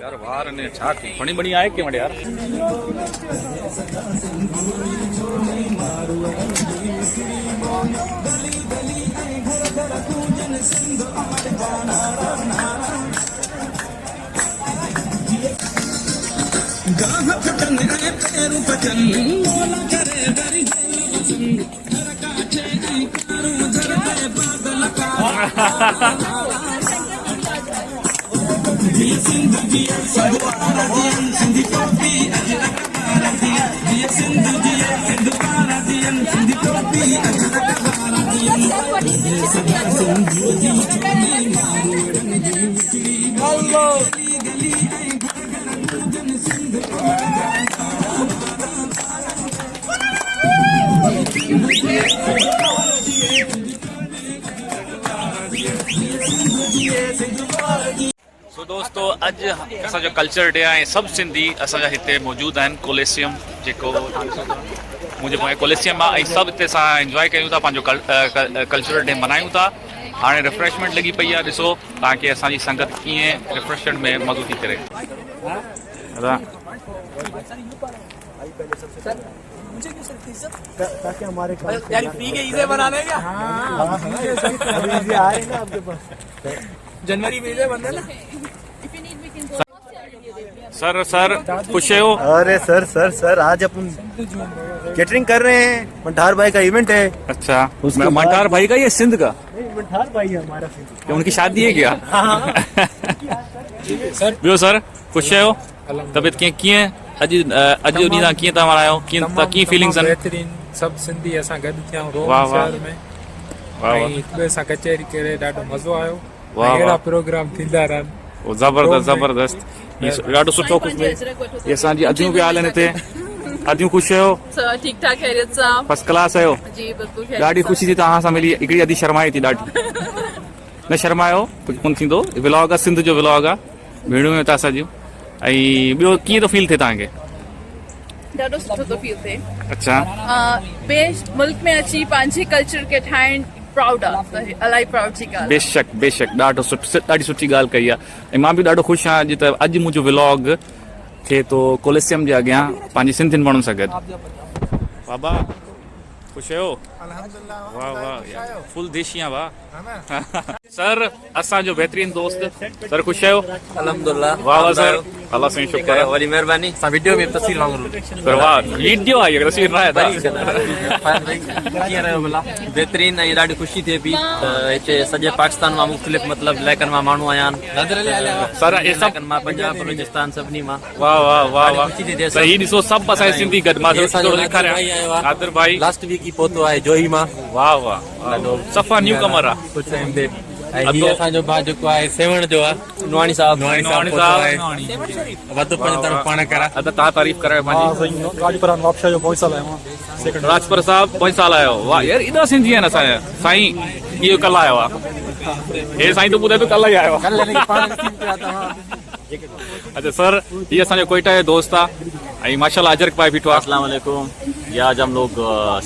यार बाहर ने छा थी बड़ी बड़ी आए के वड़े यार सो दोस्तों अज असांजो कल्चर डे आहे सब सिंधी असांजा हिते मौजूद आहिनि कोलेसियम जेको मुंहिंजे पोइ कोलेसियम आहे ऐं सभु हिते असां इंजॉय कयूं था पंहिंजो कल्चरल डे मल्हायूं था हाणे रिफ्रेशमेंट लॻी पई आहे ॾिसो तव्हांखे असांजी संगत कीअं रिफ्रेशमेंट में मज़ो थी करे ताकि हमारे यार फ्री के ईज़े बना लें क्या? अभी आ रहे हैं ना आपके पास जनवरी में ईज़े बन ना। सर सर खुश हो? अरे सर सर सर आज अपन कैटरिंग कर रहे हैं, मंठार भाई का इवेंट है। अच्छा उसका मंठार भाई का ये सिंध का? नहीं, मंठार भाई है हमारा सिंध। क्या उनकी शादी है क्या? सर बियो सर खुश हो? तबियत कीअं अॼु ॾींहुं तव्हां कीअं था मल्हायो कीअं फीलिंग्स आहिनि? बेहतरीन सब सिंधी असां गॾु थिया रोम वाह, वाह। शहर में वाह, ऐं हिक ॿिए सां कचहरी करे ॾाढो मज़ो आयो। वाह, अहिड़ा वाह। प्रोग्राम थींदा रहनि। ज़बरदस्त ज़बरदस्त ये ॾाढो सुठो खुश ये असांजी अदियूं बि आयल आहिनि हिते अदियूं ख़ुशि आहियो? ठीक ठाक खैरियत साहब फर्स्ट क्लास आहियो? जी बिल्कुल खैरियत ॾाढी ख़ुशी थी तव्हां सां मिली हिकिड़ी अदी शर्माए थी ॾाढी न शर्मायो कुझु कोन थींदो व्लॉग आहे सिंध जो व्लॉग आहे भेणियूं में था असांजियूं ऐं ॿियो कीअं थो फील थिए तव्हांखे? ॾाढो सुठो थो फील थिए अच्छा ॿिए मुल्क में अची पंहिंजे कल्चर खे ठाहिण प्राउड आहे इलाही प्राउड जी ॻाल्हि बेशक बेशक ॾाढो ॾाढी सुठी ॻाल्हि कई आहे ऐं मां बि ॾाढो ख़ुशि आहियां अॼु त अॼु मुंहिंजो व्लॉग थिए थो कोलेसियम जे अॻियां पंहिंजी सिंधियुनि माण्हुनि सां गॾु। बाबा ख़ुशि आहियो? वाह वाह फुल देशी आहे वाह सर असांजो बहितरीन दोस्त सर ख़ुशि आहियो? अल्हम्दुलिल्लाह वाह वाह सर अल्लाह साईं शुक्र आहे वरी मेहरबानी असां वीडियो में तस्वीर वांगुरु पर वाह वीडियो आई आहे तस्वीर न आहे कीअं रहियो भला बहितरीन ऐं ॾाढी ख़ुशी थिए पई त हिते सॼे पाकिस्तान मां मुख़्तलिफ़ मतिलबु इलाइक़नि मां माण्हू आया आहिनि सर हे सभु इलाइक़नि मां पंजाब बलूचिस्तान सभिनी मां वाह वाह वाह वाह ख़ुशी थी थिए त ही ॾिसो सभु असांजे सिंधी गॾु मां ॾेखारियां आदिर भाई लास्ट वीक ई पहुतो आहे जोही मां वाह वाह सफ़ा न्यू कमर आहे कुझु टाइम ते ऐं हीअ असांजो भाउ जेको आहे सेवण जो आहे नुआणी साहब वधि पंहिंजी पाण करा अदा तव्हां तारीफ़ करायो पंहिंजी राजपुरा वापशा जो बहुत साल आया राजपुर साहब 5 साल आयो वाह यार एॾा सिंधी आहिनि असांजा साईं इहो कल्ह आयो आहे हे साईं तो ॿुधाए तो कल्ह ई आयो आहे अच्छा सर ये असांजो कोयटा जो दोस्त आहे ऐं माशाल्लाह अजरक पाए बीठो आहे। अस्सलाम वालेकुम ये आज हम लोग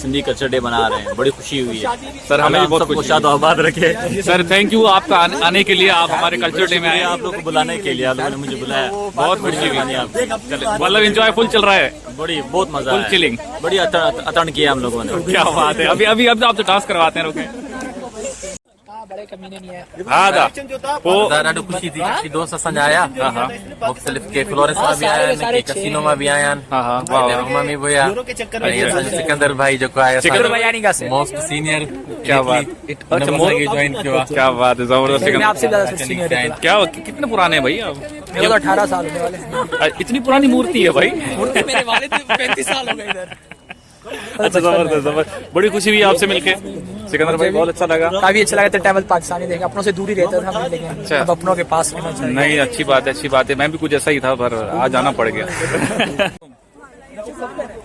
सिंधी कल्चर डे मना रहे हैं बड़ी खुशी हुई है सर हमें भी बहुत सबको खुशी शाद आबाद रखे सर थैंक यू आपका आने के लिए आप हमारे कल्चर डे में आए आप लोग को बुलाने के लिए आप लोगों ने मुझे बुलाया बहुत खुशी हुई आप मतलब एंजॉय फुल चल रहा है बड़ी बहुत मजा फुल आया। चिलिंग बड़ी अतन किया हम लोगों ने क्या बात है अभी अभी अब आप तो डांस करवाते हैं रुके बड़े कमीने नहीं है। हाँ दा पोइ ॾाढो खुशी थी काफ़ी दोस्त असांजा आया मुख़्तलिफ़ के फ्लोरेंस मां बि आया आहिनि के कसिनो मां बि आया आहिनि हाँ हाँ वाह वाह रोमा में बि हुया ऐं असांजो सिकंदर भाई जेको आहे सिकंदर भाई यानी का से मोस्ट सीनियर क्या बात अच्छा ज्वाइन किया हुआ क्या बात है जबरदस्त मैं आपसे ज्यादा सीनियर है। क्या कितने पुराने हैं भाई आप मेरे तो 18 साल होने वाले। इतनी पुरानी मूर्ति है भाई मुर्गे मेरे वाले 35 साल हो गए इधर। अच्छा जबरदस्त जबरदस्त बड़ी खुशी हुई आपसे मिलके सिकंदर भाई बहुत अच्छा लगा काफी अच्छा लगा था। ट्रैवल पाकिस्तानी देखे अपनों से दूरी रहता था हम, लेकिन अच्छा। अब अपनों के पास रहना चाहिए। नहीं अच्छी बात है मैं भी कुछ ऐसा ही था पर आज आना पड़ गया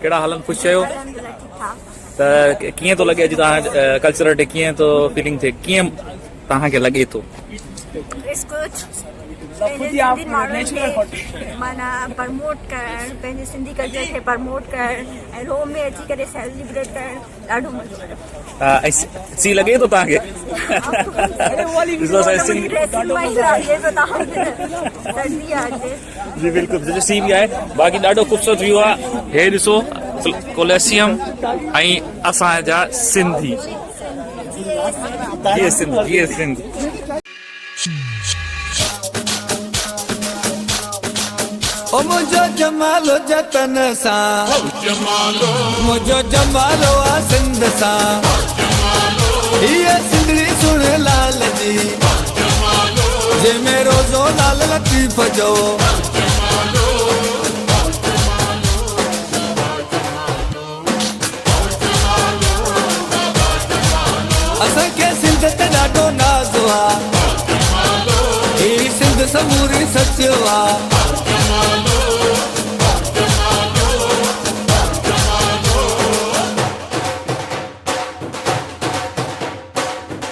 कहिड़ा हालनि ख़ुशि आहियो त कीअं थो लॻे अॼु तव्हां कल्चरल डे कीअं तो फीलिंग थिए कीअं तव्हांखे लॻे थो? आप नेचुरल माना प्रमोट करण पंहिंजे सिंधी कल्चर खे प्रमोट करण ऐं रोम में अची करे सेलिब्रेट करण ॾाढो मज़ो आयो। सी लॻे थो तव्हांखे जी बिल्कुलु सी बि आहे बाक़ी ॾाढो ख़ूबसूरत व्यू आहे हे ॾिसो कोलेसियम ऐं असांजा सिंधी ये सिंधी ओ मुझो जमालो जतन सां मुझो जमालो आ सिंध सां ये सिंधड़ी सुन लाल जी जे में रोज़ो लाल लतीफ़ जो असांखे सिंध ते ॾाढो नाज़ आहे ही सिंध समूरी सचो आहे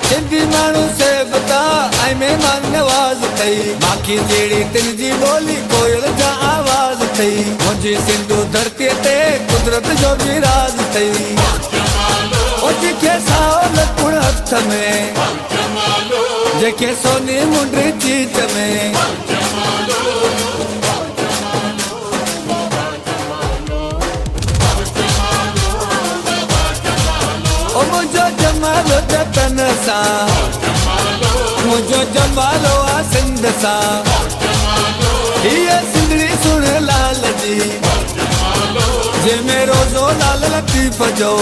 सिंधी माण्हू से बता ऐं महिमान नवाज़ अथई माखी जहिड़ी तिन जी ॿोली कोयल जा आवाज़ अथई मुंहिंजी सिंधू धरतीअ ते कुदरत जो बि राज़ अथई जेके साओ लकुण हथ में जेके सोनी मुंडी चीच में ओ मुझो जमालो जतन सां मुझो जमालो आ सिंध सां ये सिंधड़ी सुन लाल जी जे में रोज़ो लाल लतीफ़ जो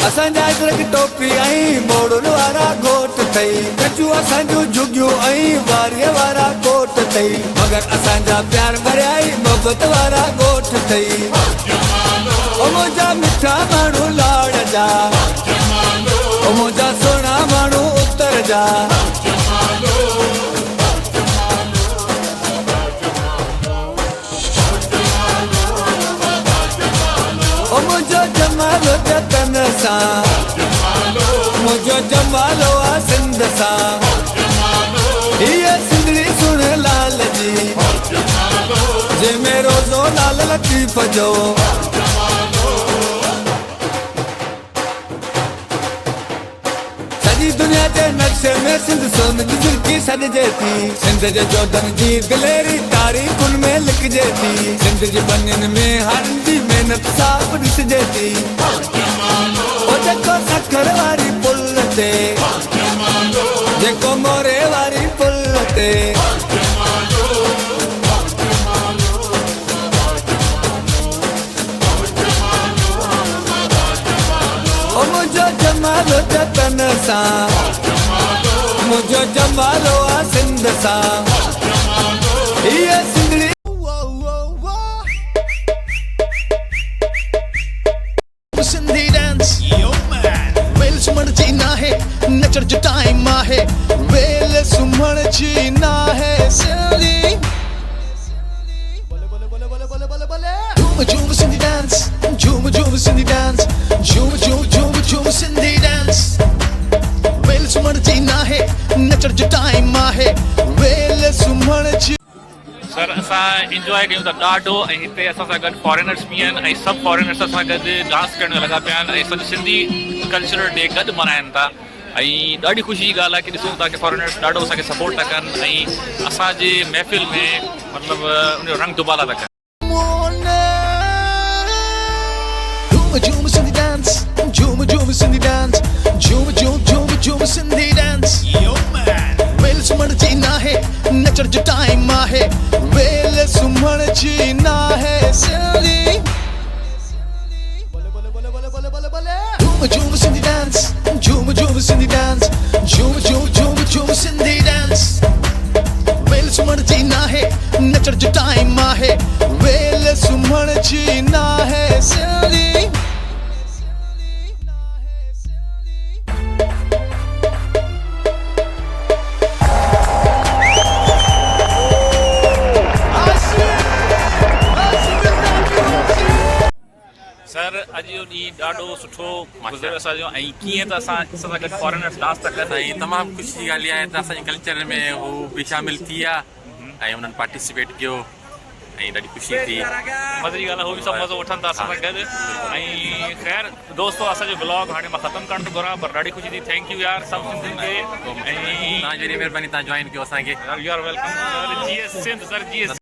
असांजा अजरक टोपी ऐं मोड़ुनि वारा घोट अथई गजूं असांजूं झुगियूं ऐं वारीअ वारा कोट अथई मगर असांजा प्यार भरिया ई मोहबत वारा ॻोठ अथई ओ मुंहिंजा मिठा माण्हू लाड़ जा ओ मुंहिंजा सुहिणा माण्हू उत्तर जा ओ मुंहिंजो जमालो जतन सां मुंहिंजो जमालो आ सिंध सां ये सिंधड़ी सुन लाल जी जे में रोज़ो लाल लतीफ़ जो सॼी दुनिया जे नक्शे में सिंध सोन जी झिलकी सॾिजे थी सिंध जे जोधन जी दिलेरी तारीख़ुनि में लिखिजे थी सिंध जी बनियुनि में हारनि जी महिनत साफ़ ॾिसिजे थी ओ जेको सखर वारी पुल ते जेको मोरे वारी पुल ते ओ मुंहिंजो जमालो जतन सां मुंहिंजो जमालो आ सिंध सां ये सिंधड़ी सिंधी डांस यो मैन वेल सुमण जी ना है नचण जो टाइम आहे वेल सुमण जी ना है सिंधी बोले बोले बोले बोले बोले बोले बोले झूम झूम सिंधी डांस झूम झूम सिंधी डांस झूम झूम झूम झूम सिंधी डांस वेल सुमण जी ना है नचण जो टाइम आहे वेल सुमण जी सर असां इंजॉय कयूं था ॾाढो ऐं हिते असां सां गॾु फॉरेनर्स बि आहिनि ऐं सभु फॉरेनर्स सां गॾु डांस करण में लॻा पिया आहिनि ऐं सभु सिंधी कल्चरल डे गॾु मल्हाइनि था ऐं ॾाढी ख़ुशी जी ॻाल्हि आहे की ॾिसूं था की फॉरेनर्स ॾाढो असांखे सपोर्ट था कनि ऐं असांजे महफ़िल में मतिलबु उनजो रंग दुबाला था कनि झूम झूम सिंधी डांस झूम झूम सिंधी डांस झूम झूम झूम झूम सिंधी डांस यो मैन वेल सुमण जी ना है नचण जो टाइम आहे वेल सुमण जी ना है सिंधी बोले बोले बोले बोले बोले बोले बोले झूम झूम सिंधी डांस झूम झूम सिंधी डांस झूम झूम झूम झूम सिंधी डांस वेल सुमण जी ना है नचण जो टाइम आहे वेल सुमण जी ना है सिंधी सर अॼु जो ॾींहुं ॾाढो सुठो गुज़रियो असांजो ऐं कीअं त असां सां गॾु फॉरेनर्स डांस था कनि साईं तमामु ख़ुशी जी ॻाल्हि आहे त असांजे कल्चर में हू बि शामिल थी विया ऐं उन्हनि पार्टिसिपेट कयो ऐं ॾाढी ख़ुशी थी मज़े जी ॻाल्हि आहे, हो बि सभु मज़ो वठनि था असां सां गॾु। ऐं ख़ैर दोस्तो असांजो ब्लॉग हाणे मां ख़तमु करणु थो घुरां, पर ॾाढी ख़ुशी थी। थैंक यू यार सभु सिंधियुनि खे। ऐं तव्हांजी वॾी महिरबानी, तव्हां जॉइन कयो असांखे। You are welcome. GS Sindh sir, GS